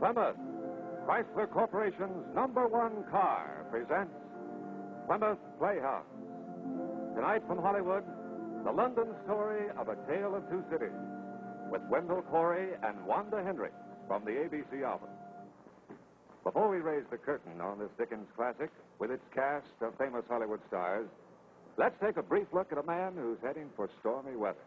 Plymouth, Chrysler Corporation's #1 car, presents Plymouth Playhouse. Tonight from Hollywood, the London story of A Tale of Two Cities, with Wendell and Wanda Hendrix from the ABC album. Before we raise the curtain on this Dickens classic, with its cast of famous Hollywood stars, let's take a brief look at a man who's heading for stormy weather.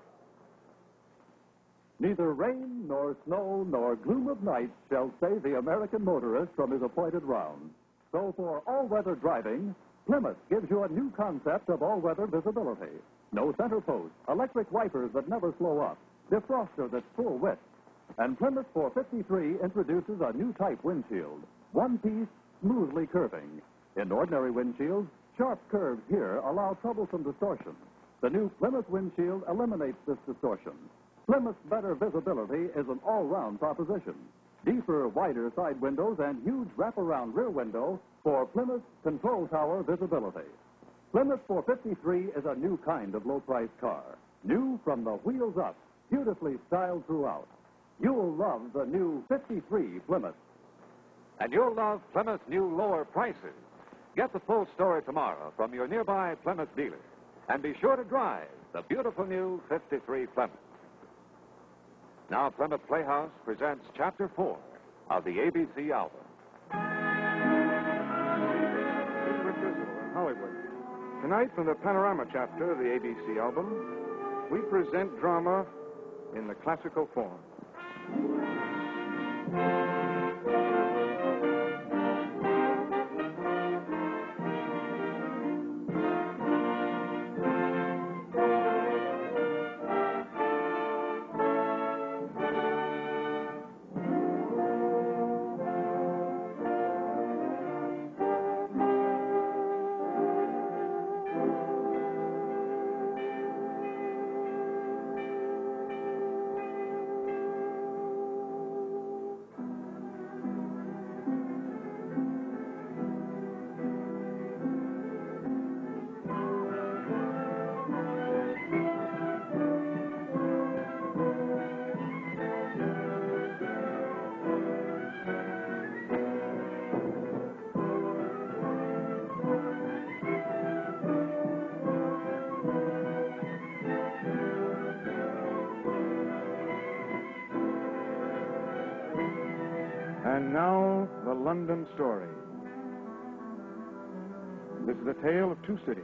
Neither rain, nor snow, nor gloom of night shall save the American motorist from his appointed round. So for all-weather driving, Plymouth gives you a new concept of all-weather visibility. No center post, electric wipers that never slow up, defroster that's full width. And Plymouth 453 introduces a new type windshield, one piece, smoothly curving. In ordinary windshields, sharp curves here allow troublesome distortion. The new Plymouth windshield eliminates this distortion. Plymouth's better visibility is an all-round proposition. Deeper, wider side windows and huge wraparound rear window for Plymouth control tower visibility. Plymouth 453 is a new kind of low-priced car. New from the wheels up, beautifully styled throughout. You'll love the new 53 Plymouth. And you'll love Plymouth's new lower prices. Get the full story tomorrow from your nearby Plymouth dealer. And be sure to drive the beautiful new 53 Plymouth. Now, Plymouth Playhouse presents Chapter 4 of the ABC album. Hollywood. Tonight, from the Panorama chapter of the ABC album, we present drama in the classical form. And now, the London story. This is a tale of two cities.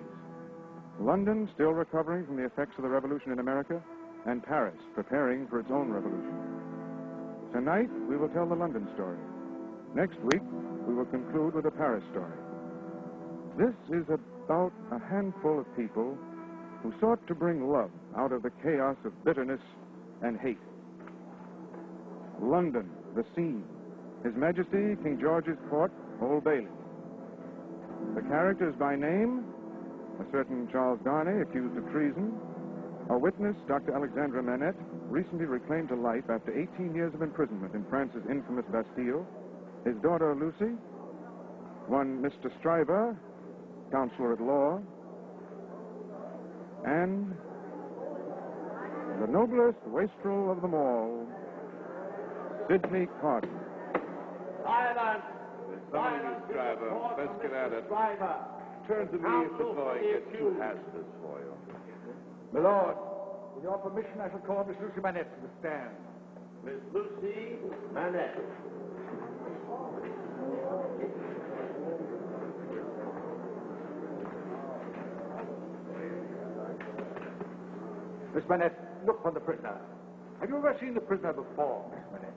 London, still recovering from the effects of the revolution in America, and Paris, preparing for its own revolution. Tonight, we will tell the London story. Next week, we will conclude with the Paris story. This is about a handful of people who sought to bring love out of the chaos of bitterness and hate. London, the scene. His Majesty, King George's Court, Old Bailey. The characters by name, a certain Charles Darnay, accused of treason. A witness, Dr. Alexandra Manette, recently reclaimed to life after 18 years of imprisonment in France's infamous Bastille. His daughter, Lucie. One Mr. Stryver, counselor at law. And the noblest wastrel of them all, Sidney Carton. Silence! Silence, Stryver. Let's get at it. Turn to me if the boy gets too hazardous for you. My lord, with your permission, I shall call Miss Lucie Manette to the stand. Miss Lucie Manette. Miss Manette, look for the prisoner. Have you ever seen the prisoner before, Miss Manette?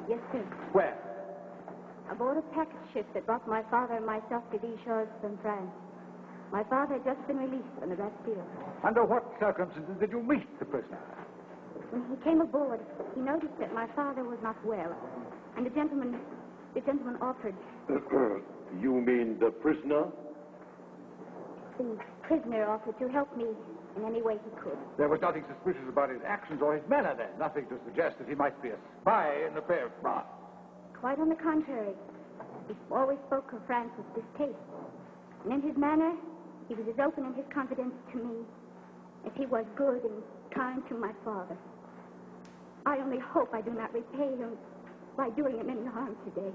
Yes, sir. Where? Aboard a packet ship that brought my father and myself to these shores from France. My father had just been released from the Bastille. Under what circumstances did you meet the prisoner? When he came aboard, he noticed that my father was not well, and the gentleman offered. You mean the prisoner? The prisoner offered to help me in any way he could. There was nothing suspicious about his actions or his manner then. Nothing to suggest that he might be a spy in the affair of France. Quite on the contrary. He always spoke of France with distaste. And in his manner, he was as open in his confidence to me as he was good and kind to my father. I only hope I do not repay him by doing him any harm today.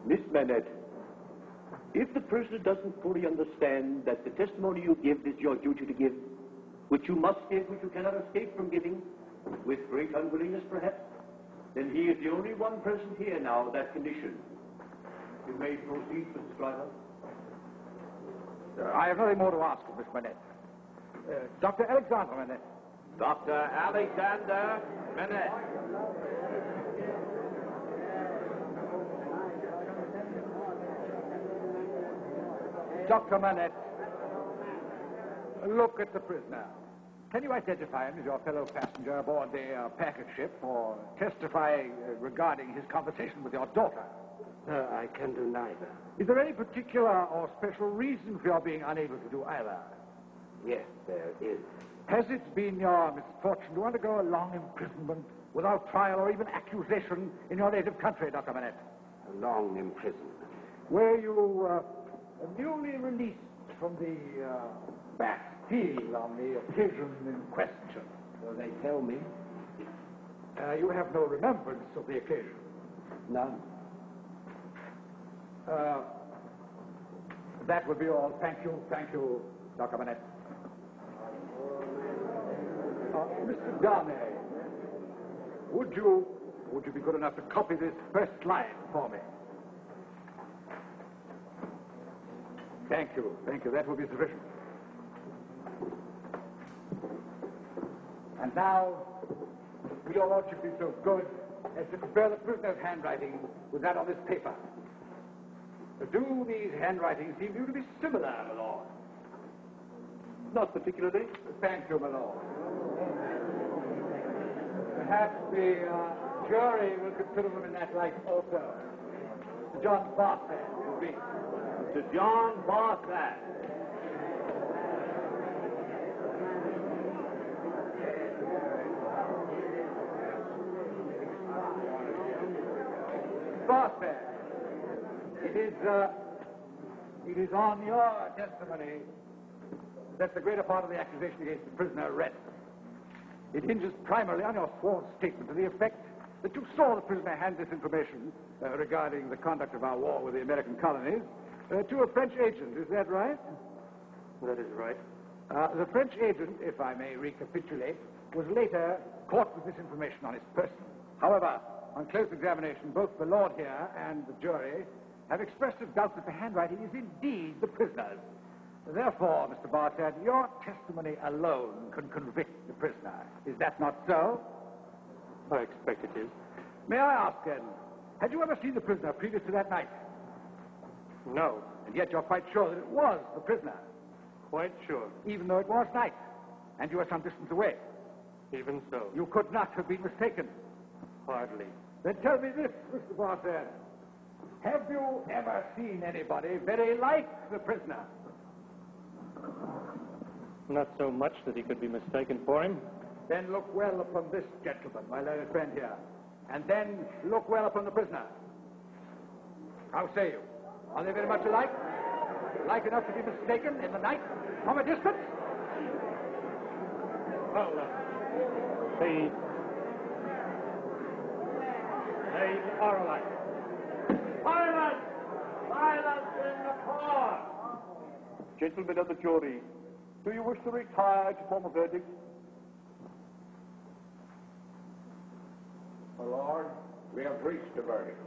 Miss Manette, if the prisoner doesn't fully understand that the testimony you give is your duty to give, which you must give, which you cannot escape from giving, with great unwillingness perhaps, then he is the only one present here now of that condition. You may proceed, Mr. Stryver. I have nothing more to ask of Miss Manette. Dr. Alexander Manette. Dr. Alexander Manette. Dr. Manette, look at the prisoner. Can you identify him as your fellow passenger aboard the packet ship or testify regarding his conversation with your daughter? I can do neither. Is there any particular or special reason for your being unable to do either? Yes, there is. Has it been your misfortune to undergo a long imprisonment without trial or even accusation in your native country, Dr. Manette? A long imprisonment. Were you newly released from the Bastille on the occasion in question? So they tell me. You have no remembrance of the occasion? None. That would be all. Thank you, Dr. Manette. Mr. Darnay, would you be good enough to copy this first line for me? Thank you. That will be sufficient. And now, will your lordship be so good as to compare the prisoner's handwriting with that on this paper? Do these handwritings seem to you to be similar, my lord? Not particularly. Thank you, my lord. Perhaps the jury will consider them in that light also. Mr. John Barsad will be. Mr. John Barsad. Barsad, it is on your testimony that the greater part of the accusation against the prisoner rests. It hinges primarily on your sworn statement to the effect that you saw the prisoner hand this information regarding the conduct of our war with the American colonies to a French agent. Is that right? That is right. The French agent, if I may recapitulate, was later caught with this information on his person. However, on close examination, both the lord here and the jury have expressed a doubt that the handwriting is indeed the prisoner's. Therefore, Mr. Barsad, your testimony alone can convict the prisoner. Is that not so? I expect it is. May I ask, then, had you ever seen the prisoner previous to that night? No. And yet you're quite sure that it was the prisoner? Quite sure. Even though it was night, and you were some distance away? Even so. You could not have been mistaken. Hardly. Then tell me this, Mr. Barsad. Have you ever seen anybody very like the prisoner? Not so much that he could be mistaken for him. Then look well upon this gentleman, my learned friend here. And then look well upon the prisoner. How say you? Are they very much alike? Like enough to be mistaken in the night from a distance? Well, they are alike. Silence! Silence in the court! Gentlemen of the jury, do you wish to retire to form a verdict? My lord, we have reached a verdict.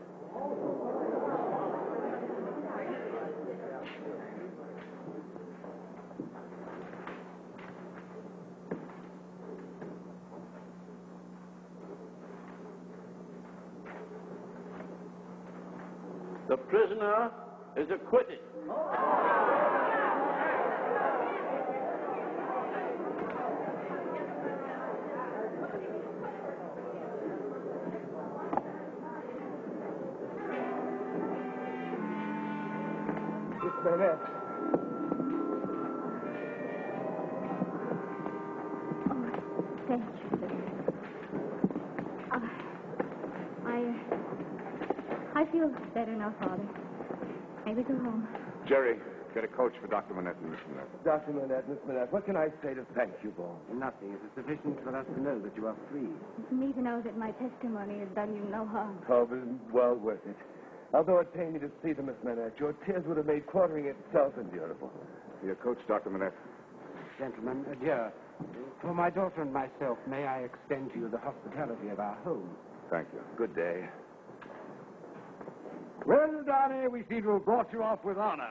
The prisoner is acquitted. Miss Manette. Oh, thank you. I feel better now, Father. May we go home? Jerry, Get a coach for Dr. Manette and Miss Manette. Dr. Manette, Miss Manette, what can I say to thank you both? Nothing. It is sufficient for us to know that you are free. For me to know that my testimony has done you no harm. Oh, but well worth it. Although it pained me to see them, Miss Manette, your tears would have made quartering itself endurable. Your coach, Dr. Manette. Gentlemen, adieu. For my daughter and myself, may I extend to you the hospitality of our home? Thank you. Good day. Well, Darnay, we seem to have brought you off with honor,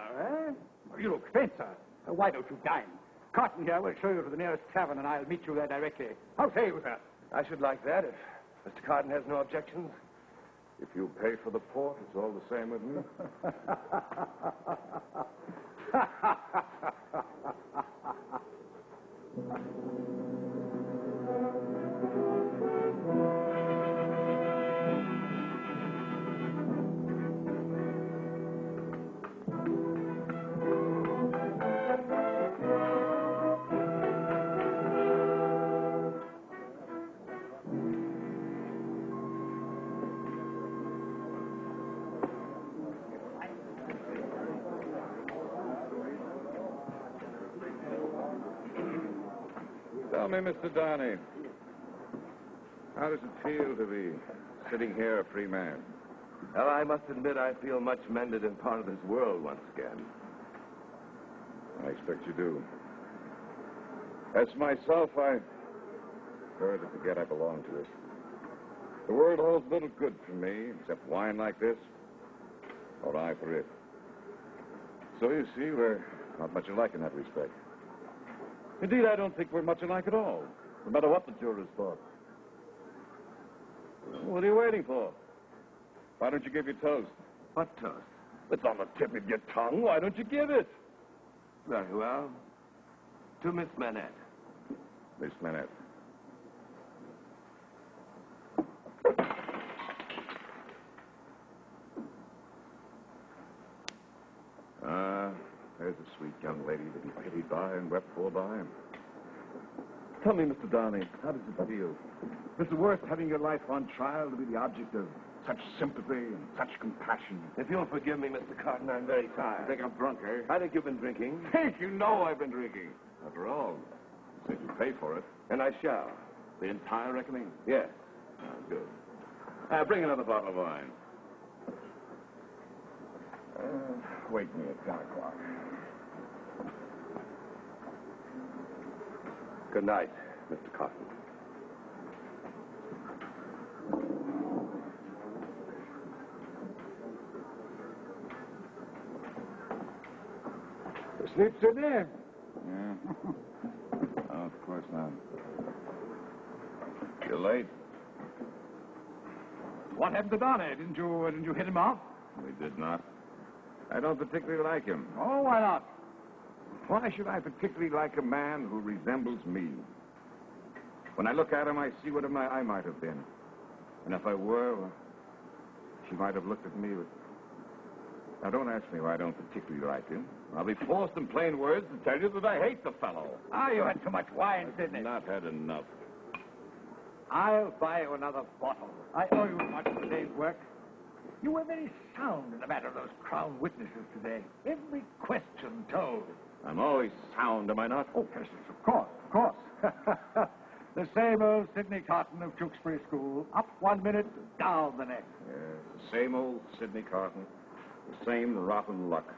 eh? You look faint, sir. Why don't you dine? Carton here will show you to the nearest tavern, and I'll meet you there directly. How say you, sir? I should like that if Mr. Carton has no objections. If you pay for the port, it's all the same with me. Tell me, Mr. Darnay, how does it feel to be sitting here a free man? Well, I must admit I feel much mended and part of this world once again. I expect you do. As for myself, I prefer to forget I belong to it. The world holds little good for me, except wine like this, or I for it. So you see, we're not much alike in that respect. Indeed, I don't think we're much alike at all, no matter what the jurors thought. What are you waiting for? Why don't you give your toast? What toast? It's on the tip of your tongue. Why don't you give it? Very well. To Miss Manette. Miss Manette. There's a sweet young lady to be pitied by and wept for by him. Tell me, Mr. Darnay, how does it feel? Is it worth having your life on trial to be the object of such sympathy and such compassion? If you'll forgive me, Mr. Carton, I'm very tired. I think I'm drunk, eh? I think you've been drinking. Think you know I've been drinking. After all, you said you'd pay for it. And I shall. The entire reckoning? Yes. Good. Bring another bottle of wine. Wake me at 10 o'clock. Good night, Mr. Carton. Sleep, Sidney? Yeah. Oh, of course not. You're late. What happened to Darnay? Didn't you hit him off? We did not. I don't particularly like him. Oh, why not? Why should I particularly like a man who resembles me? When I look at him, I see what I might have been. And if I were, well, she might have looked at me with... Now, don't ask me why I don't particularly like him. I'll be forced in plain words to tell you that I hate the fellow. You had too much wine, Sidney. I've not had enough. I'll buy you another bottle. I owe you much for today's work. You were very sound in the matter of those Crown witnesses today. Every question told. I'm always sound, am I not? Oh, yes, of course, of course. The same old Sidney Carton of Tewkesbury School. Up 1 minute, down the next. Yes, the same old Sidney Carton. The same rotten luck.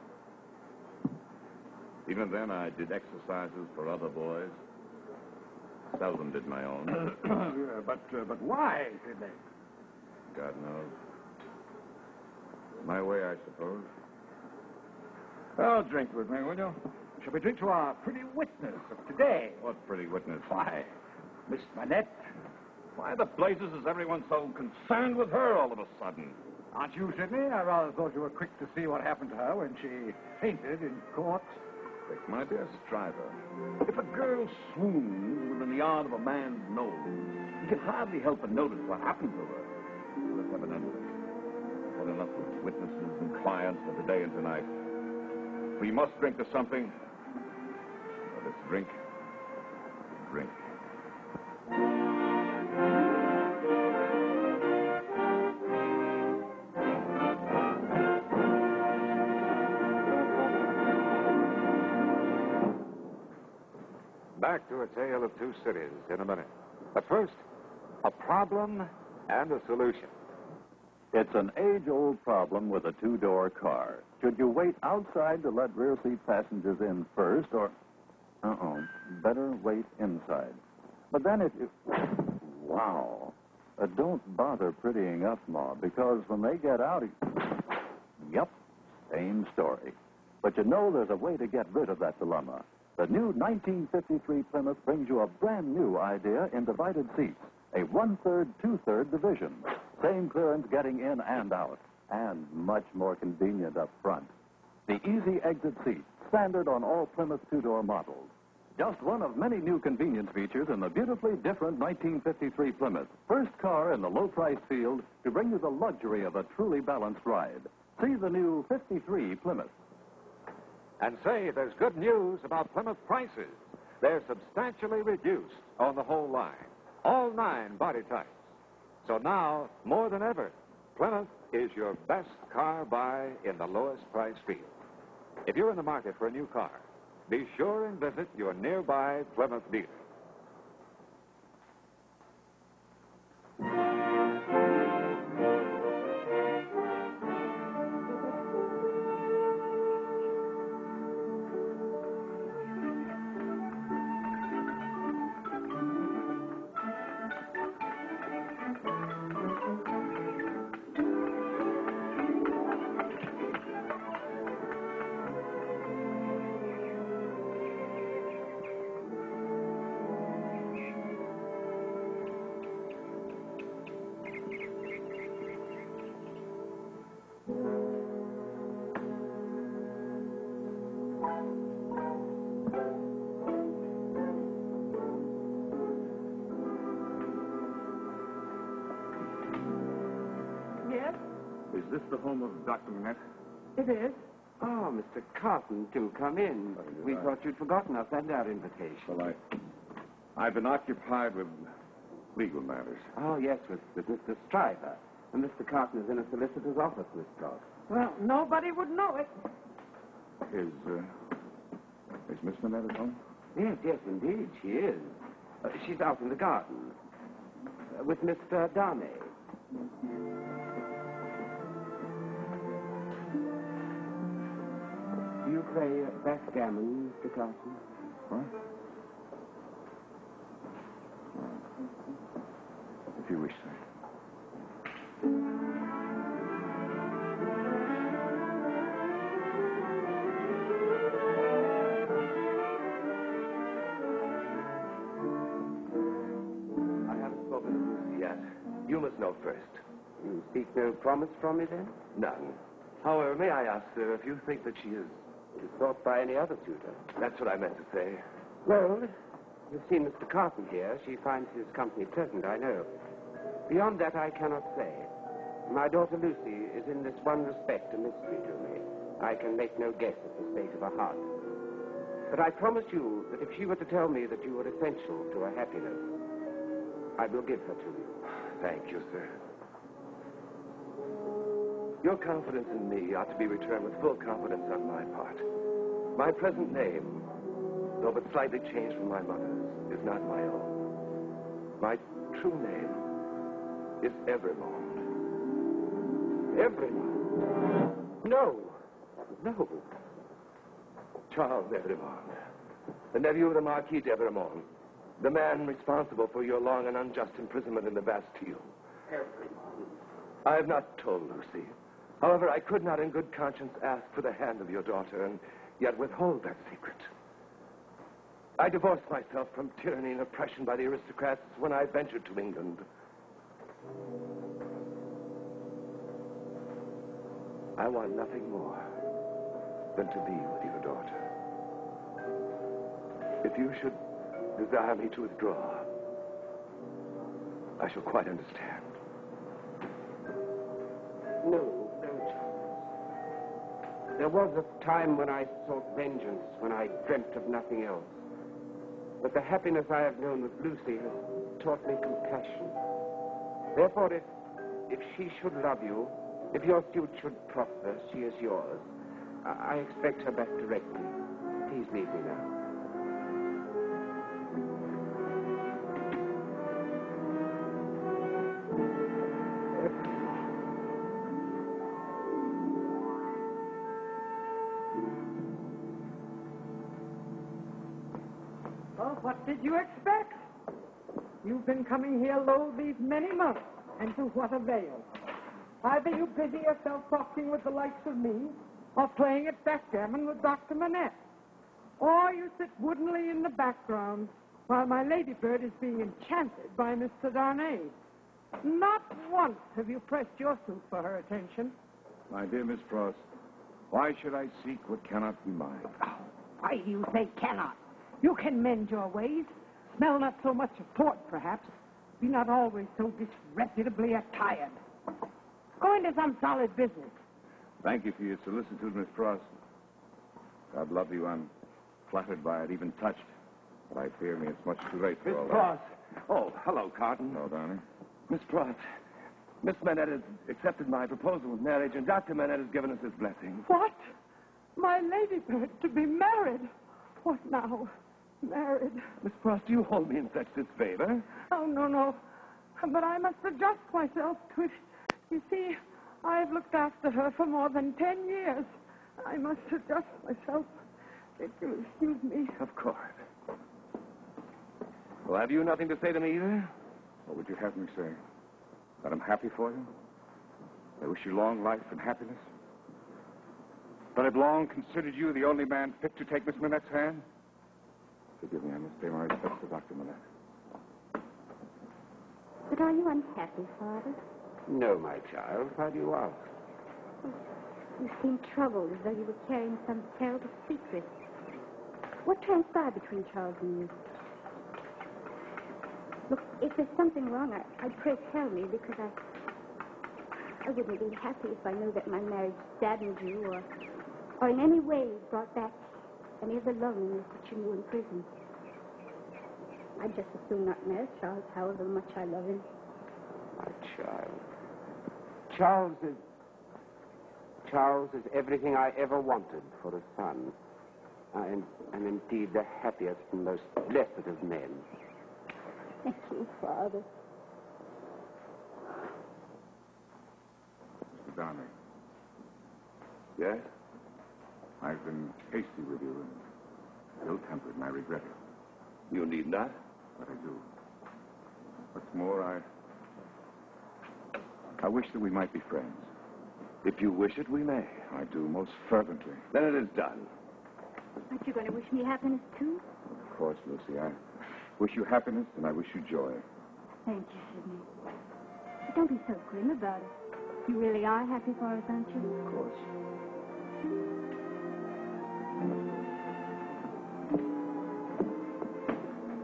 Even then, I did exercises for other boys. Seldom did my own. But why, Sidney? God knows. My way, I suppose. Oh, drink with me, will you? Shall we drink to our pretty witness of today? What pretty witness? Why, Miss Manette. Why the blazes is everyone so concerned with her all of a sudden? Aren't you, Sidney? I rather thought you were quick to see what happened to her when she fainted in court. Quick, my dear Stryver. If a girl swoons within the yard of a man's nose, he can hardly help but notice what happened to her. Let's have an end of it. Had enough of witnesses and clients for today and tonight. We must drink to something. Well, let's drink. Drink. back to A Tale of Two Cities in a minute. But first, a problem and a solution. It's an age-old problem with a two-door car. Should you wait outside to let rear seat passengers in first, or... better wait inside. But then if you... Wow. Don't bother prettying up, Ma, because when they get out... Yep, same story. But you know there's a way to get rid of that dilemma. The new 1953 Plymouth brings you a brand new idea in divided seats. A 1/3, 2/3 division. Same clearance getting in and out. And much more convenient up front. The easy exit seat, standard on all Plymouth two-door models. Just one of many new convenience features in the beautifully different 1953 Plymouth. First car in the low-price field to bring you the luxury of a truly balanced ride. See the new 53 Plymouth. And say, there's good news about Plymouth prices. They're substantially reduced on the whole line. All 9 body types. So now, more than ever, Plymouth is your best car buy in the lowest price field. If you're in the market for a new car, be sure and visit your nearby Plymouth dealer. Is this the home of Dr. Manette? It is. Oh, Mr. Carton, do come in. We thought you'd forgotten us and our invitation. Well, I've been occupied with legal matters. Oh, yes, with Mr. Stryver. And Mr. Carton is in a solicitor's office, Miss Scott. Well, nobody would know it. Is Miss Manette at home? Yes, indeed, she is. She's out in the garden with Mr. Darnay. Do you play backgammon, Mr. Carton? What? If you wish, sir. I haven't spoken to Lucy yet. You must know first. You seek no promise from me, then? None. However, may I ask, sir, if you think that she is... Sought by any other suitor? That's what I meant to say. Well, you've seen Mr. Carton here. She finds his company pleasant, I know. Beyond that, I cannot say. My daughter Lucy is in this one respect a mystery to me. I can make no guess at the state of her heart. But I promise you that if she were to tell me that you were essential to her happiness, I will give her to you. Thank you, sir. Your confidence in me ought to be returned with full confidence on my part. My present name, though but slightly changed from my mother's, is not my own. My true name is Evermond. Evermond? No. Charles Evermond, the nephew of the Marquis d'Evremond, the man responsible for your long and unjust imprisonment in the Bastille. Evermond. I have not told Lucy. However, I could not in good conscience ask for the hand of your daughter and yet withhold that secret. I divorced myself from tyranny and oppression by the aristocrats when I ventured to England. I want nothing more than to be with your daughter. If you should desire me to withdraw, I shall quite understand. No, Charles. There was a time when I sought vengeance, when I dreamt of nothing else. But the happiness I have known with Lucy has taught me compassion. Therefore, if she should love you, if your suit should prosper, she is yours. I expect her back directly. Please leave me now. Well, what did you expect? You've been coming here low these many months, and to what avail? Either you busy yourself talking with the likes of me, or playing at backgammon with Dr. Manette, or you sit woodenly in the background while my ladybird is being enchanted by Mr. Darnay. Not once have you pressed your suit for her attention. My dear Miss Frost, why should I seek what cannot be mine? Why do you say cannot? You can mend your ways. Smell not so much of port, perhaps. Be not always so disreputably attired. Go into some solid business. Thank you for your solicitude, Miss Frost. God love you, I'm flattered by it, even touched. But I fear me it's much too late for all that. Miss Frost. Oh, hello, Carton. Hello, Darnay. Miss Frost, Miss Manette has accepted my proposal of marriage, and Dr. Manette has given us his blessing. What? My ladybird to be married? What now? Married? Miss Frost, do you hold me in such disfavor? Oh, no. But I must adjust myself to it. You see, I've looked after her for more than 10 years. I must adjust myself. If you'll excuse me. Of course. Well, have you nothing to say to me either? What would you have me say? That I'm happy for you? I wish you long life and happiness? That I've long considered you the only man fit to take Miss Manette's hand? Forgive me, I must pay my respects to Dr. Manette. But are you unhappy, Father? No, my child. Why do you ask? You seem troubled, as though you were carrying some terrible secret. What transpired between Charles and you? Look, if there's something wrong, I'd pray tell me, because I wouldn't be happy if I knew that my marriage saddened you or in any way brought back any of the loneliness that you knew in prison. I'd just as soon not marry Charles, however much I love him. My child. Charles is everything I ever wanted for a son. And indeed the happiest and most blessed of men. Thank you, Father. Mr. Darnay. Yes? I've been hasty with you and ill-tempered, and I regret it. You need not. But I do. What's more, I wish that we might be friends. If you wish it, we may. I do, most fervently. Then it is done. Aren't you going to wish me happiness, too? Of course, Lucy. I wish you happiness, and I wish you joy. Thank you, Sidney. But don't be so grim about it. You really are happy for us, aren't you? Of course.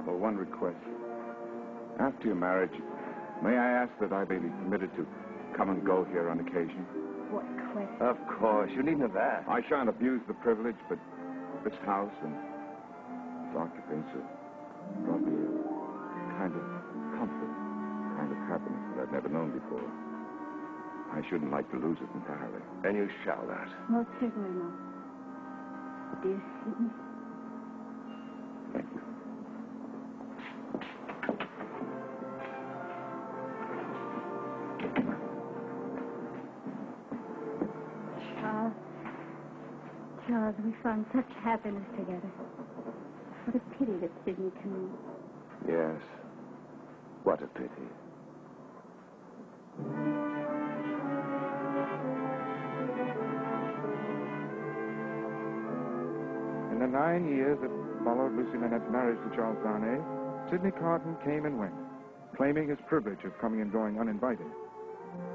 Well, one request. After your marriage, may I ask that I may be permitted to come and go here on occasion? What question? Of course. You needn't have asked. I shan't abuse the privilege, but this house and its occupants have brought me a kind of comfort, a kind of happiness that I've never known before. I shouldn't like to lose it entirely. And you shall not. Most certainly not. Dear Sidney. Thank you. Charles, we found such happiness together. What a pity that Sidney came. Yes. What a pity. In the 9 years that followed Lucie Manette's marriage to Charles Darnay, Sidney Carton came and went, claiming his privilege of coming and going uninvited.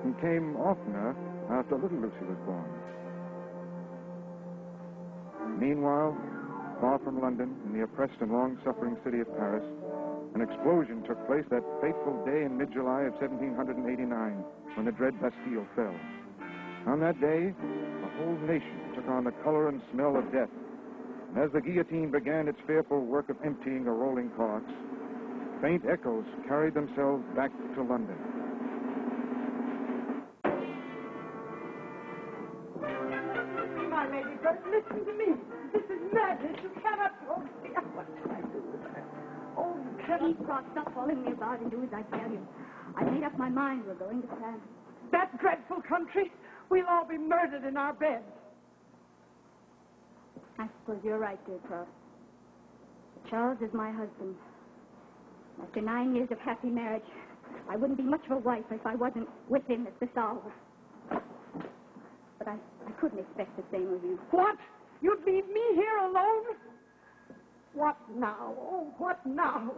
He came oftener after little Lucie was born. Meanwhile, far from London, in the oppressed and long-suffering city of Paris, an explosion took place that fateful day in mid-July of 1789, when the dread Bastille fell. On that day, the whole nation took on the color and smell of death. And as the guillotine began its fearful work of emptying the rolling carts, faint echoes carried themselves back to London. My lady, but listen to me. This is madness. You cannot go. What can I do with her? Oh, you cannot. Please, Ross, stop following me about and do as I tell you. I made up my mind. We're going to France. That dreadful country. We'll all be murdered in our beds. I suppose you're right, dear Cross. Charles is my husband. After 9 years of happy marriage, I wouldn't be much of a wife if I wasn't with him at this hour. But I couldn't expect the same of you. What? You'd leave me here alone? What now? Oh, what now?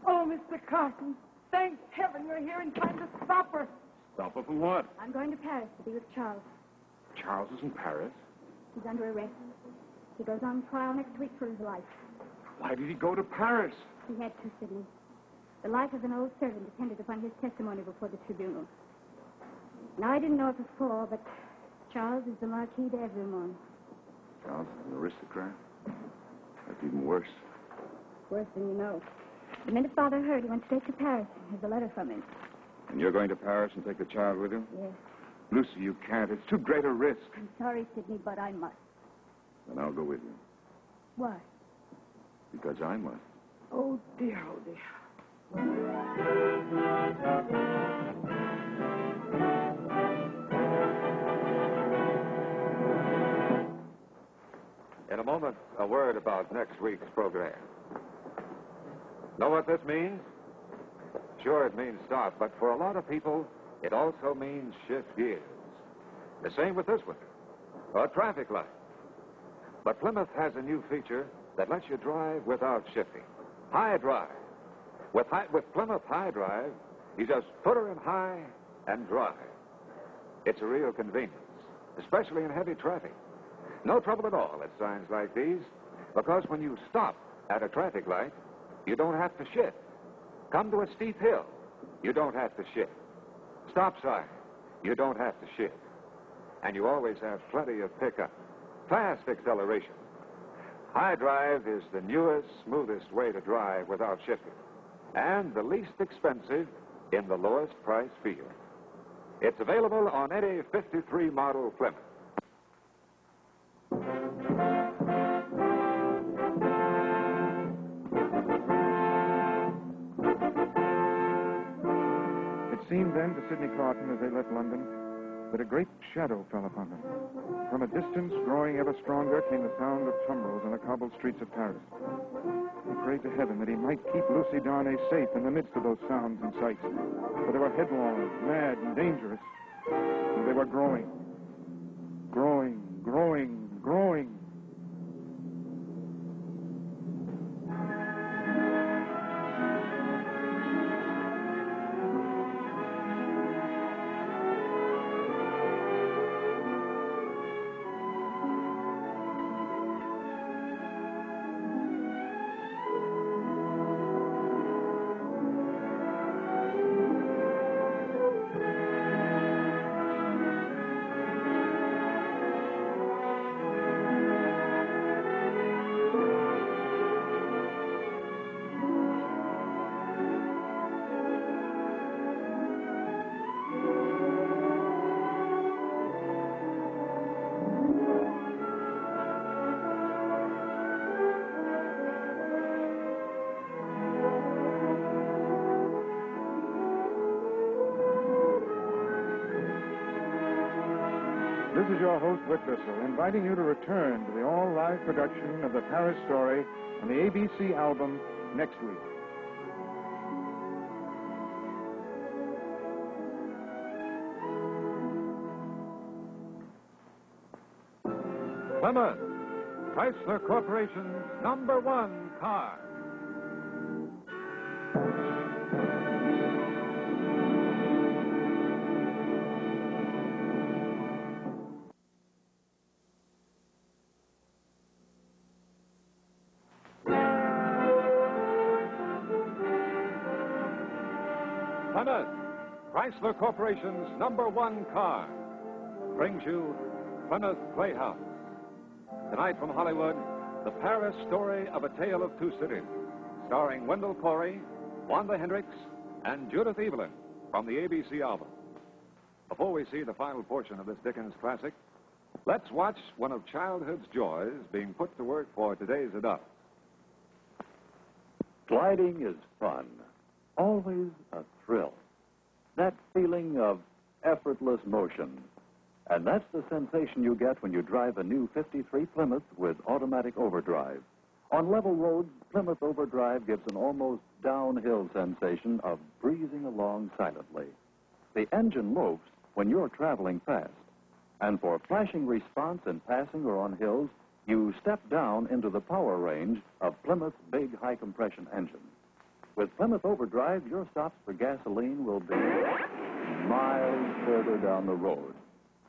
Oh, Mr. Carton, thank heaven you're here in time to stop her. Stop her from what? I'm going to Paris to be with Charles. Charles is in Paris? He's under arrest. He goes on trial next week for his life. Why did he go to Paris? He had to, Sidney. The life of an old servant depended upon his testimony before the tribunal. Now, I didn't know it before, but Charles is the Marquis d'Evremont. Charles is an aristocrat? That's even worse. Worse than you know. The minute Father heard, he went straight to Paris. Here's a letter from him. And you're going to Paris and take the child with you? Yes. Lucy, you can't. It's too great a risk. I'm sorry, Sidney, but I must. Then I'll go with you. Why? Because I must. Oh, dear, oh, dear. In a moment, a word about next week's program. Know what this means? Sure, it means stop, but for a lot of people, it also means shift gears. The same with this one, a traffic light. But Plymouth has a new feature that lets you drive without shifting. High drive. With Plymouth High Drive, you just put her in high and drive. It's a real convenience, especially in heavy traffic. No trouble at all at signs like these, because when you stop at a traffic light, you don't have to shift. Come to a steep hill, you don't have to shift. Stop sign, you don't have to shift. And you always have plenty of pickup. Fast acceleration. High drive is the newest, smoothest way to drive without shifting, and the least expensive in the lowest price field. It's available on any 53 model Plymouth. It seemed then to Sidney Carton as they left London that a great shadow fell upon them. From a distance, growing ever stronger, came the sound of tumbrils in the cobbled streets of Paris. He prayed to heaven that he might keep Lucie Darnay safe in the midst of those sounds and sights. For they were headlong, mad, and dangerous. And they were growing. Growing, growing, growing. This is your host, Whit Bissell, inviting you to return to the all-live production of the Paris story on the ABC album next week. Plymouth, Chrysler Corporation's #1 car. Plymouth, Chrysler Corporation's #1 car brings you Plymouth Playhouse. Tonight from Hollywood, the Paris story of A Tale of Two Cities, starring Wendell, Wanda Hendrix, and Judith Evelyn from the ABC album. Before we see the final portion of this Dickens classic, let's watch one of childhood's joys being put to work for today's adults. Gliding is fun. Always a thrill. That feeling of effortless motion. And that's the sensation you get when you drive a new 53 Plymouth with automatic overdrive. On level roads, Plymouth Overdrive gives an almost downhill sensation of breezing along silently. The engine loafs when you're traveling fast. And for flashing response in passing or on hills, you step down into the power range of Plymouth's big high-compression engine. With Plymouth Overdrive, your stops for gasoline will be miles further down the road,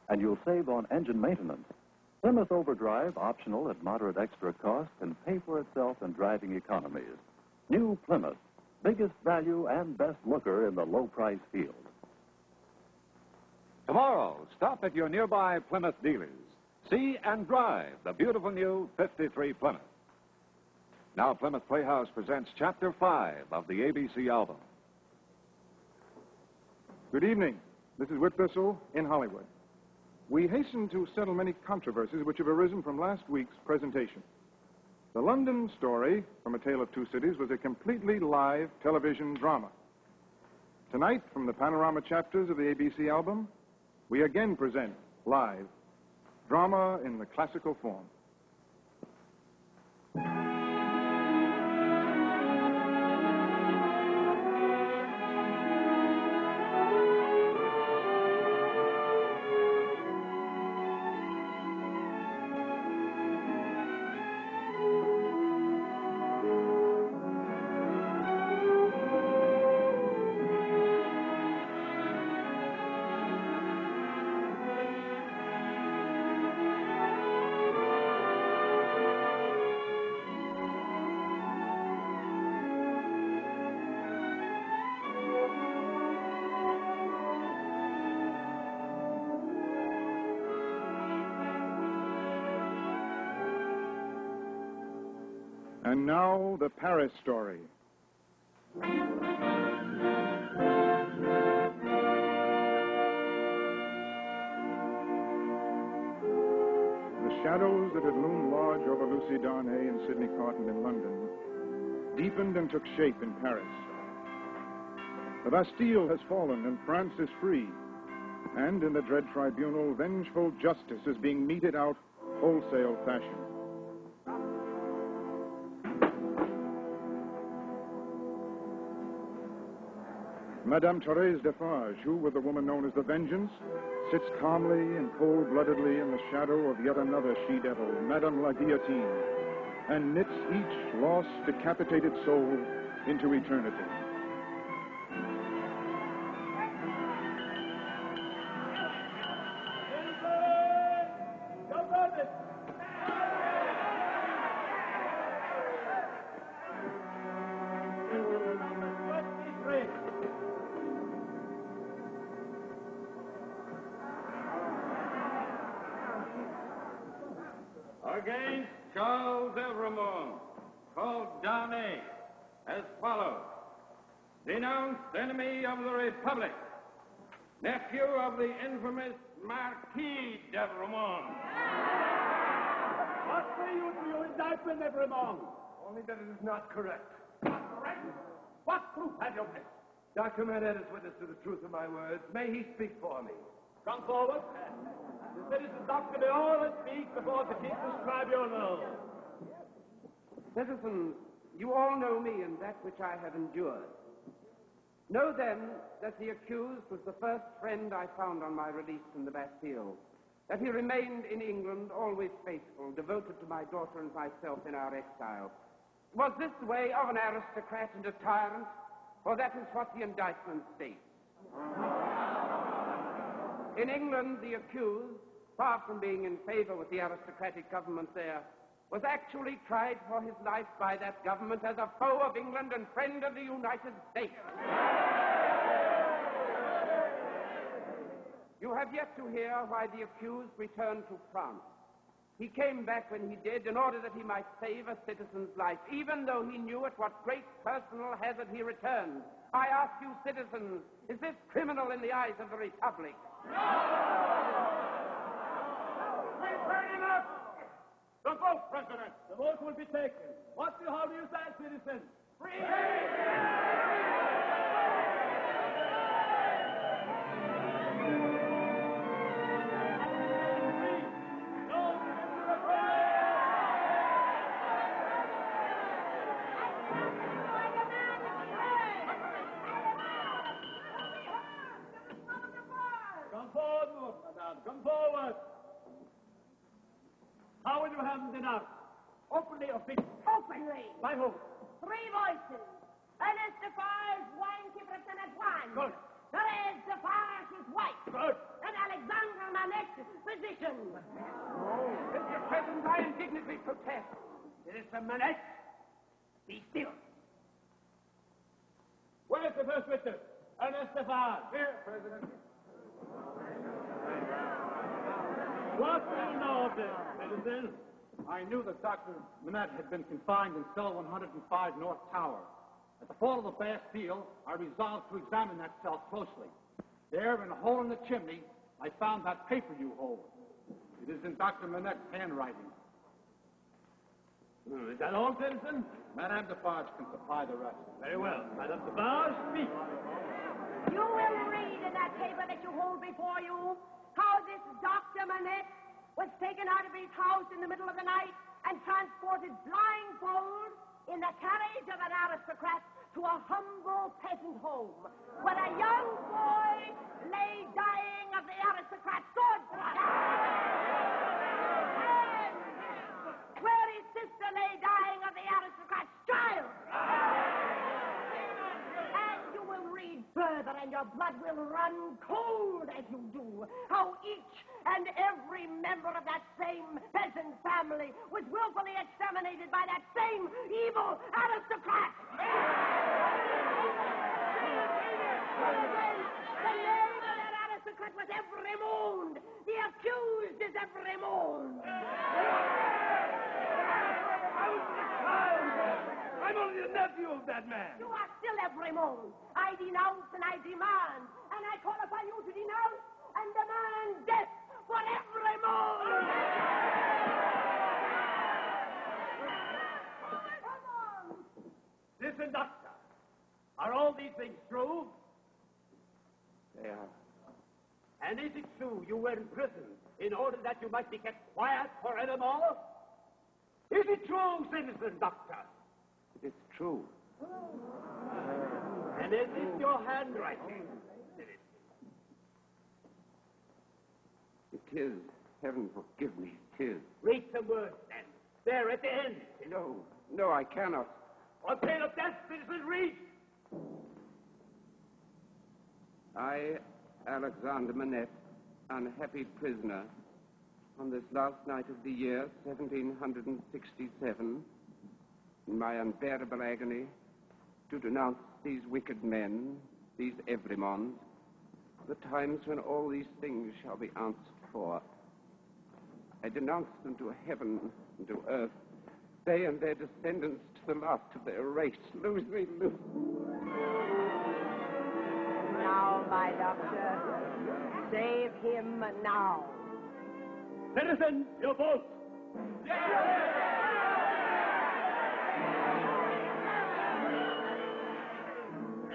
and you'll save on engine maintenance. Plymouth Overdrive, optional at moderate extra cost, can pay for itself in driving economies. New Plymouth, biggest value and best looker in the low-price field. Tomorrow, stop at your nearby Plymouth dealers. See and drive the beautiful new 53 Plymouth. Now, Plymouth Playhouse presents Chapter 5 of the ABC album. Good evening. This is Whit Bissell in Hollywood. We hasten to settle many controversies which have arisen from last week's presentation. The London story, from A Tale of Two Cities, was a completely live television drama. Tonight, from the panorama chapters of the ABC album, we again present, live, drama in the classical form. And now, the Paris story. The shadows that had loomed large over Lucie Darnay and Sidney Carton in London deepened and took shape in Paris. The Bastille has fallen and France is free. And in the dread tribunal, vengeful justice is being meted out wholesale fashion. Madame Thérèse Defarge, who, with the woman known as the Vengeance, sits calmly and cold-bloodedly in the shadow of yet another she-devil, Madame la Guillotine, and knits each lost, decapitated soul into eternity. Against Charles called Darnay, as follows. Denounced enemy of the Republic, nephew of the infamous Marquis d'Evremont. What say you to your indictment, Evremont? Only that it is not correct. Not correct? What proof have you of this? Dr. Manette is witness to the truth of my words. May he speak for me. Come forward. The citizen doctor may always speak before the King's tribunal. Citizens, you all know me and that which I have endured. Know then that the accused was the first friend I found on my release from the Bastille, that he remained in England always faithful, devoted to my daughter and myself in our exile. Was this the way of an aristocrat and a tyrant? For that is what the indictment states. In England, the accused, far from being in favor with the aristocratic government there, was actually tried for his life by that government as a foe of England and friend of the United States. You have yet to hear why the accused returned to France. He came back when he did in order that he might save a citizen's life, even though he knew at what great personal hazard he returned. I ask you, citizens, is this criminal in the eyes of the Republic? We've heard enough! The vote, President! The vote will be taken. How do you stand, citizens? Free! and denounced. Openly or secretly? Openly. By whom? 3 voices. Ernest Defarge, winekeeper of St. Antoine. Good. Therese Defarge, his wife. Good. And Alexandre Manette, physician. Mr. President, I indignantly protest. Minister Manette, be still. Where's the first witness? Ernest Defarge. Here, President. What do you know of this, citizen? I knew that Dr. Manette had been confined in cell 105 North Tower. At the fall of the Bastille, I resolved to examine that cell closely. There, in a hole in the chimney, I found that paper you hold. It is in Dr. Manette's handwriting. Is that all, citizen? Madame Defarge can supply the rest. Very well. Madame Defarge, speak. You will read in that paper that you hold before you how this Dr. Manette was taken out of his house in the middle of the night and transported blindfold in the carriage of an aristocrat to a humble peasant home, where a young boy lay dying of the aristocrat's sword thrust. And where his sister lay dying of the aristocrat's child. And you will read further, and your blood will run cold as you do, how each and every member of that same peasant family was willfully exterminated by that same evil aristocrat. The name of that aristocrat was Evremonde. The accused is Evremonde. I'm only the nephew of that man. You are still Evremonde. I denounce and I demand, and I call upon you to denounce and demand death for Evremonde. Come on. Listen, doctor. Are all these things true? They are. And is it true you were imprisoned in order that you might be kept quiet forevermore? Is it true, citizen doctor? It is true. And is it your handwriting? It is. Heaven forgive me, it is. Read some words, then. There at the end. No, I cannot. On pain of death, citizen, read. I, Alexander Manette, unhappy prisoner, on this last night of the year, 1767, in my unbearable agony, to denounce these wicked men, these Evremondes, the times when all these things shall be answered for. I denounce them to heaven and to earth, they and their descendants to the last of their race. Lose me, lose. Now, my doctor, save him now. Citizen, you vote.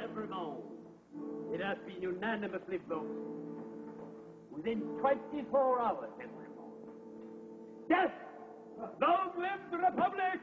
Evermore, it has been unanimously voted. Within 24 hours, evermore. Death! Long live the Republic!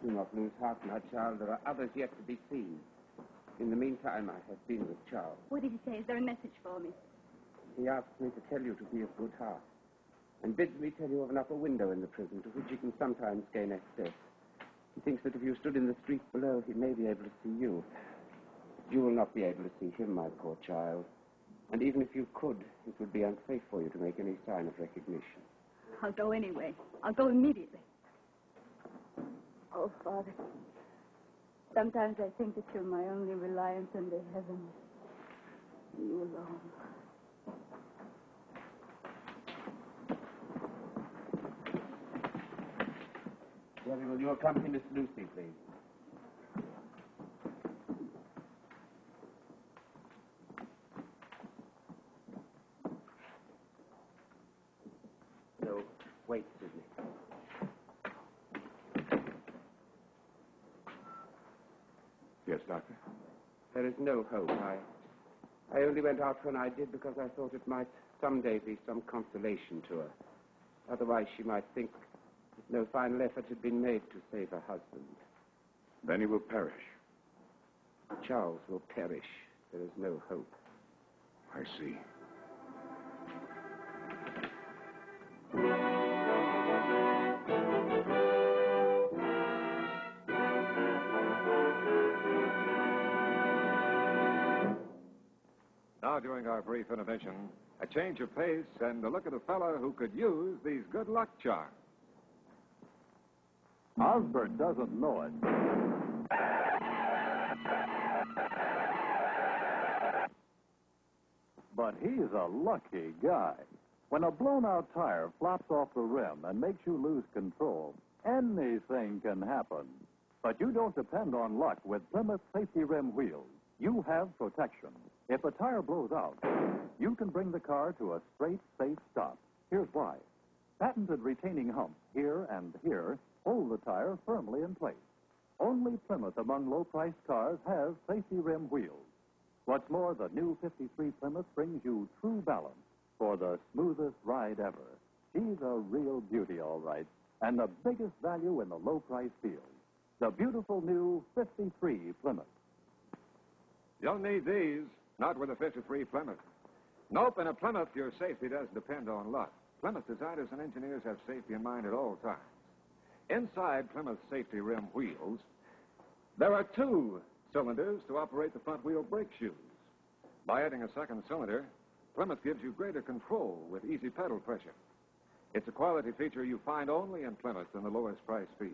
Do not lose heart, my child. There are others yet to be seen. In the meantime, I have been with Charles. What did he say? Is there a message for me? He asked me to tell you to be of good heart, and bids me tell you of an upper window in the prison to which he can sometimes gain access. He thinks that if you stood in the street below, he may be able to see you. You will not be able to see him, my poor child. And even if you could, it would be unsafe for you to make any sign of recognition. I'll go anyway. I'll go immediately. Oh, Father, sometimes I think that you're my only reliance under heaven. You alone. Jerry, will you accompany Miss Lucie, please? No, wait, Sidney. Yes, Doctor? There is no hope. I only went out when I did because I thought it might someday be some consolation to her. Otherwise, she might think that no final effort had been made to save her husband. Then he will perish. Charles will perish. There is no hope. I see. Now, during our brief intervention, a change of pace and a look at a fellow who could use these good luck charms. Osbert doesn't know it. But he's a lucky guy. When a blown-out tire flops off the rim and makes you lose control, anything can happen. But you don't depend on luck with Plymouth safety rim wheels. You have protection. If a tire blows out, you can bring the car to a straight, safe stop. Here's why. Patented retaining humps here and here hold the tire firmly in place. Only Plymouth among low-priced cars has safety rim wheels. What's more, the new 53 Plymouth brings you true balance for the smoothest ride ever. She's a real beauty, all right, and the biggest value in the low-price field. The beautiful new 53 Plymouth. You'll need these, not with a 53 Plymouth. Nope, in a Plymouth, your safety doesn't depend on luck. Plymouth designers and engineers have safety in mind at all times. Inside Plymouth's safety rim wheels, there are 2 cylinders to operate the front wheel brake shoes. By adding a second cylinder, Plymouth gives you greater control with easy pedal pressure. It's a quality feature you find only in Plymouth in the lowest price field.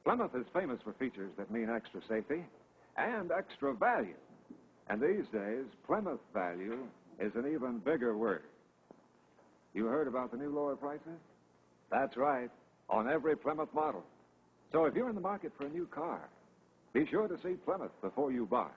Plymouth is famous for features that mean extra safety and extra value. And these days, Plymouth value is an even bigger word. You heard about the new lower prices? That's right, on every Plymouth model. So if you're in the market for a new car, be sure to see Plymouth before you buy.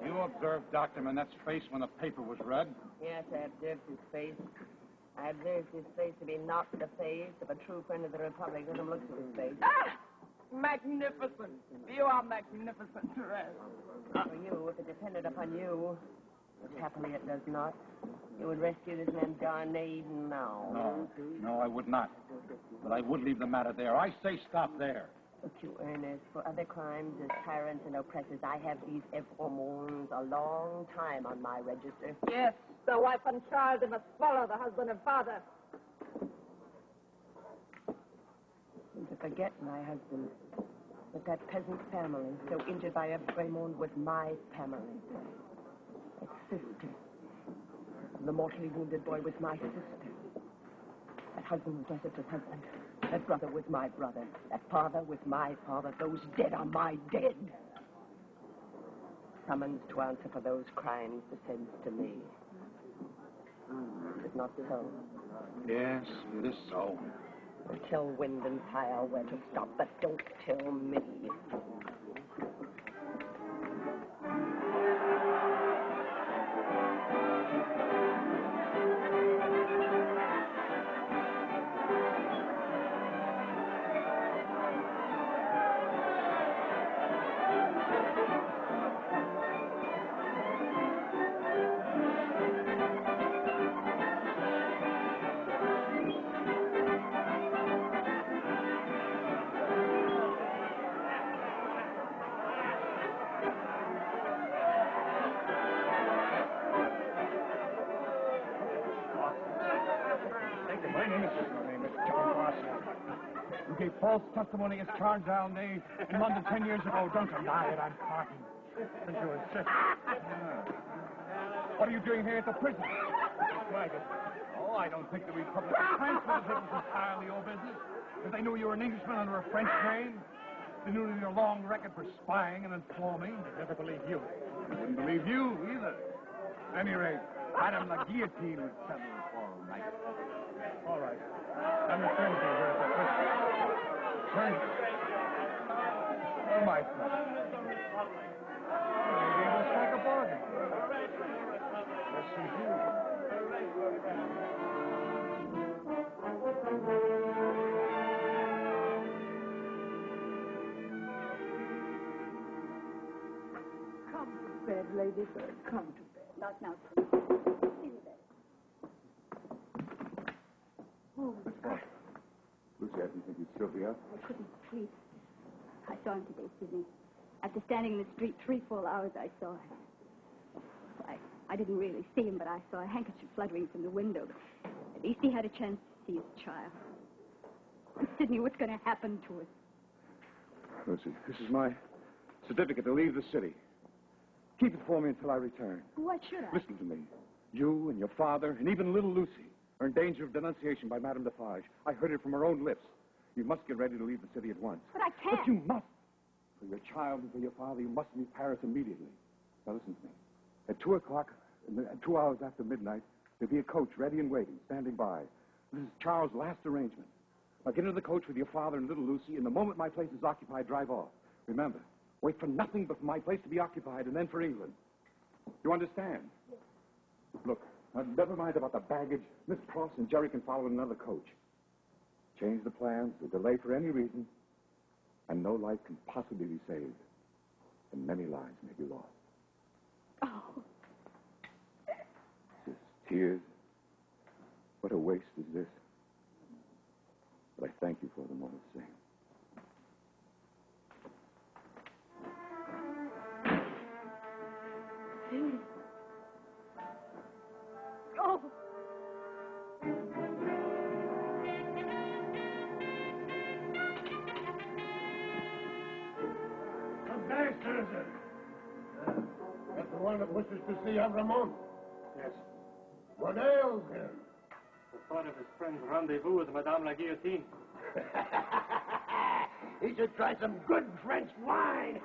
You observed Dr. Manette's face when the paper was read? Yes, I observed his face. I observed his face to be not the face of a true friend of the Republic. Let him look at his face. Ah! Magnificent. You are magnificent, Therese. For you, if it depended upon you, which happily it does not, you would rescue this man Darnay even now. No, I would not. But I would leave the matter there. I say stop there. Look, you, Ernest, for other crimes as tyrants and oppressors, I have these Evremons a long time on my register. Yes, the wife and child, they must follow the husband and father. And to forget my husband, that that peasant family, so injured by Evremond, was my family. That sister of the mortally wounded boy was my sister. That husband was my sister's husband. That brother was my brother. That father was my father. Those dead are my dead. Summons to answer for those crimes descends to me. Is it not so? Yes, it is so. Tell wind and fire where to stop, but don't tell me. false testimony against Charles Darnay in London 10 years ago. Don't deny it, I'm Carton. Since you insist. What are you doing here at the prison? Wagon. Oh, I don't think the Republican transfer was entirely your business. If they knew you were an Englishman under a French name, they knew your long record for spying and informing, they'd never believe you. They wouldn't believe you either. At any rate, Madame la Guillotine would settle it for all night. All right. I'm returning to her at the prison. Turn. Oh, my friend. Maybe we'll strike a bargain. Yes, you do. Come to bed, ladybird. Come to bed. Not now, please. See you there. Oh, Miss Foster. Lucy, I didn't think you'd still be up. I couldn't sleep. I saw him today, Sidney. After standing in the street 3 full hours, I saw him. I didn't really see him, but I saw a handkerchief fluttering from the window. At least he had a chance to see his child. Sidney, what's going to happen to us? Lucy, this is my certificate to leave the city. Keep it for me until I return. What should I? Listen to me. You and your father, and even little Lucy, are in danger of denunciation by Madame Defarge. I heard it from her own lips. You must get ready to leave the city at once. But I can't. But you must. For your child and for your father, you must leave Paris immediately. Now listen to me. At 2 o'clock, 2 hours after midnight, there'll be a coach ready and waiting, standing by. This is Charles' last arrangement. Now get into the coach with your father and little Lucy, and the moment my place is occupied, drive off. Remember, wait for nothing but for my place to be occupied, and then for England. You understand? Yes. Look, never mind about the baggage. Miss Pross and Jerry can follow in another coach. Change the plans or delay for any reason, and no life can possibly be saved, and many lives may be lost. Oh. This tears. What a waste is this. But I thank you for them all the same. Oh. Come back, sir. That's the one that wishes to see Ramon. Yes. What ails him? The thought of his friend's rendezvous with Madame la Guillotine. He should try some good French wine.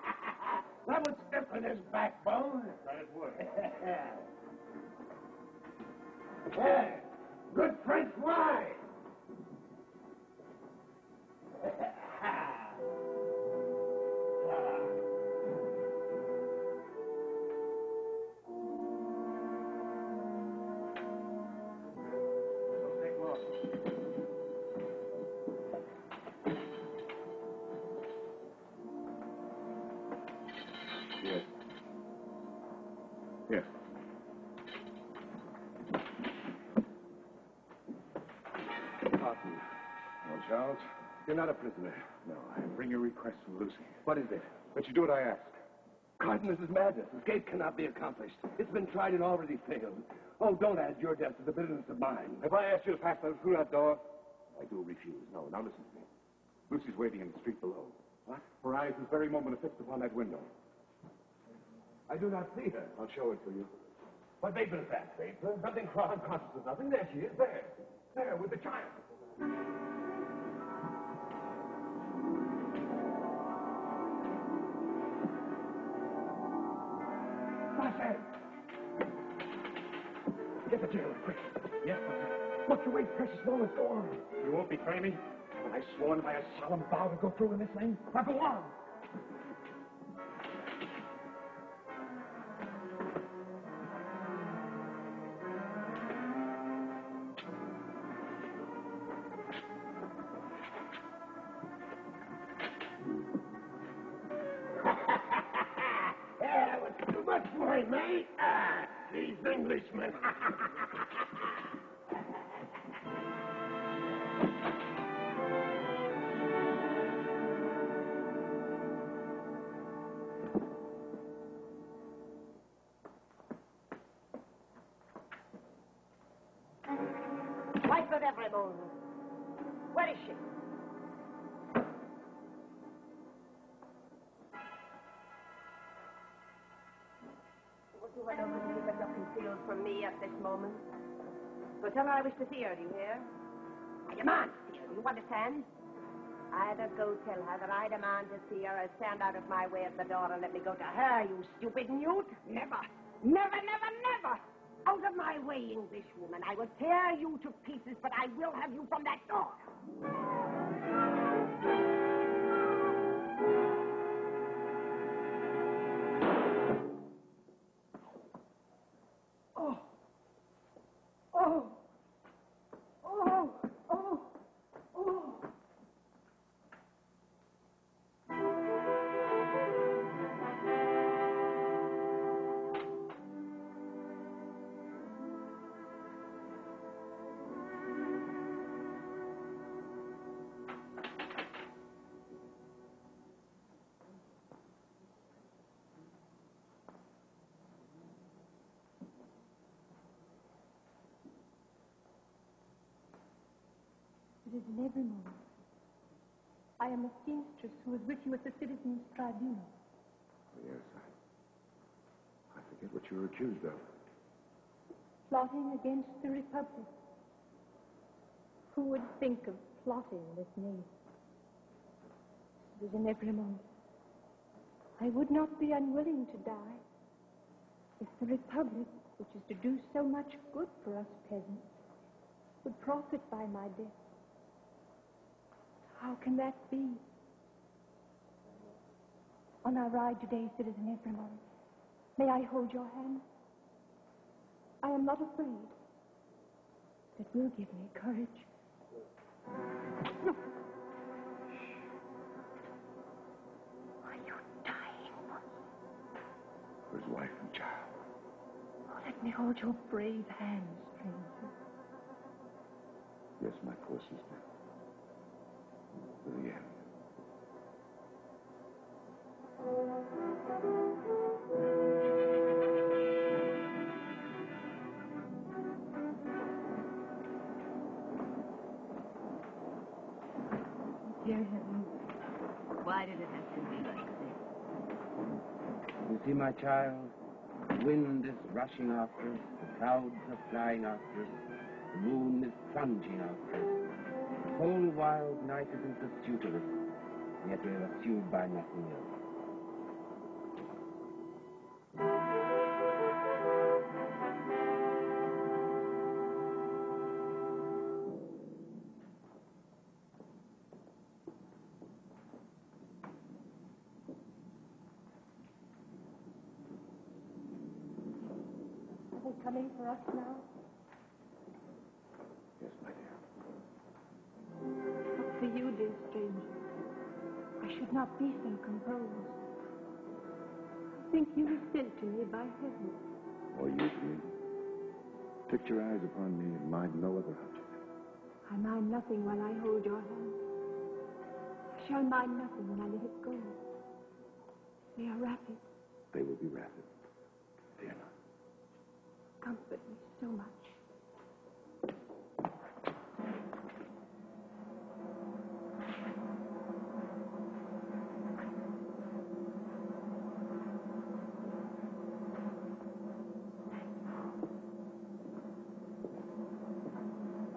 That would stiffen his backbone. That would. Yeah, good French wine. Yes. Yes. Carton. Well, Charles? You're not a prisoner. No, I bring a request from Lucy. What is it? That you do what I ask. Carton, this is madness. Escape cannot be accomplished. It's been tried and already failed. Oh, don't add your death to the bitterness of mine. If I ask you to pass through that door, I do refuse. No, now listen to me. Lucy's waiting in the street below. What? Her eyes this very moment are fixed upon that window. I do not see her. I'll show it to you. What vapor is that, vapor? Nothing cross unconscious of nothing. There she is. There. There, with the child. Barsad! Get the jailer, quick. Yes, What's your weight, precious moments? Go on. You won't betray me? When I sworn by a solemn vow to go through in this thing? Now go on. That was too much for him, mate. These Englishmen. Wife of every moon. Where is she? You are not really but concealed from me at this moment. So tell her I wish to see her, do you hear? I demand to see her, do you understand? Either go tell her that I demand to see her or stand out of my way at the door and let me go to her, you stupid newt. Never, never, never, never. Out of my way, Englishwoman. I will tear you to pieces, but I will have you from that door. Oh. Oh. Oh. Oh. Oh. It is in every moment. I am a seamstress who is with you at the citizens' tribunal. Yes, I forget what you were accused of. Plotting against the Republic. Who would think of plotting this name? It is in every moment. I would not be unwilling to die if the Republic, which is to do so much good for us peasants, would profit by my death. How can that be? On our ride today, Citizen Ephraim, may I hold your hand? I am not afraid. It will give me courage. No. Are you dying? For his wife and child. Oh, let me hold your brave hands, stranger. Yes, my poor sister. To the end. Dear heaven, why did it have to be like this? You see, my child, the wind is rushing after us, the clouds are flying after us, the moon is plunging after us. The whole wild night is in pursuit of us, yet we are pursued by nothing else. Are they coming for us now? Yes, my dear. But for you, dear stranger, I should not be so composed. I think you were sent to me by heaven. Or you to me. Fix your eyes upon me and mind no other object. I mind nothing when I hold your hand. I shall mind nothing when I let it go. They are rapid. They will be rapid. Fear not. Comfort me so much.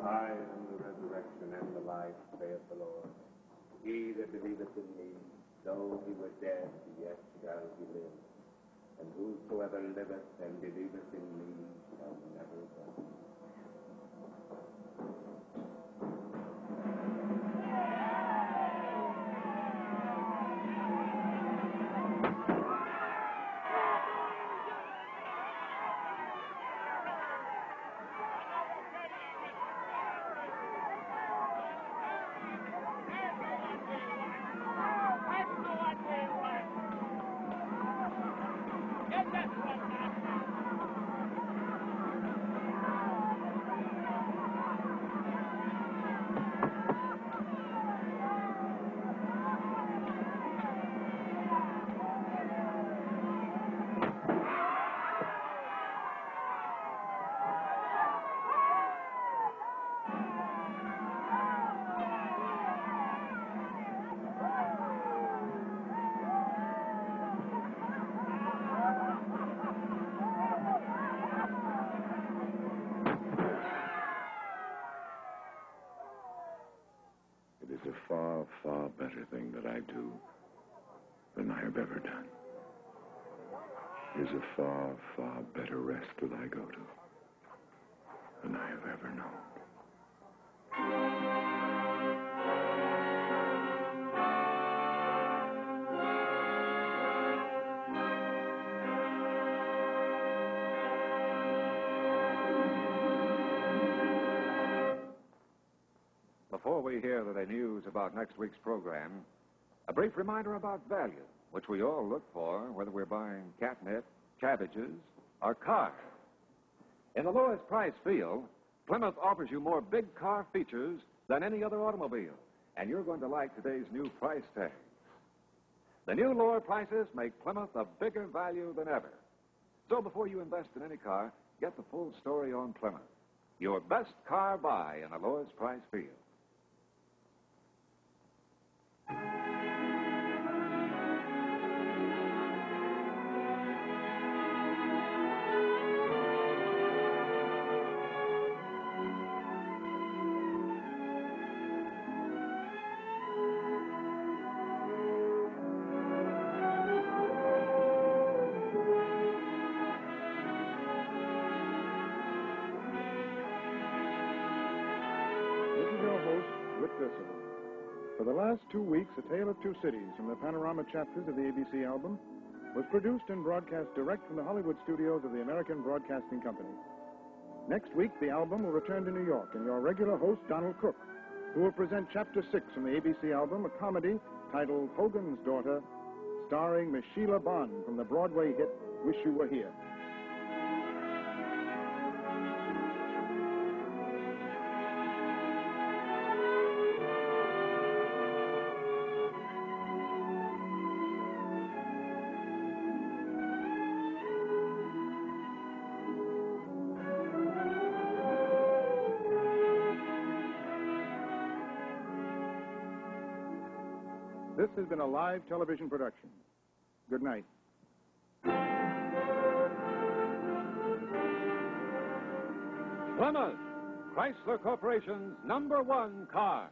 I am the resurrection and the life, saith the Lord. He that believeth in me, though he were dead, yet shall he live. And whosoever liveth and believeth in me shall never die. better thing that I do than I have ever done. There's a far, far better rest that I go to than I have ever known. Before we hear the news about next week's program, a brief reminder about value, which we all look for, whether we're buying catnip, cabbages, or cars. In the lowest price field, Plymouth offers you more big car features than any other automobile, and you're going to like today's new price tags. The new lower prices make Plymouth a bigger value than ever. So before you invest in any car, get the full story on Plymouth, your best car buy in the lowest price field. For the last 2 weeks, A Tale of Two Cities from the panorama chapters of the ABC album was produced and broadcast direct from the Hollywood studios of the American Broadcasting Company. Next week, the album will return to New York, and your regular host, Donald Cook, who will present Chapter 6 from the ABC album, a comedy titled Hogan's Daughter, starring Miss Sheila Bond from the Broadway hit Wish You Were Here. This has been a live television production. Good night. Plymouth, Chrysler Corporation's #1 car.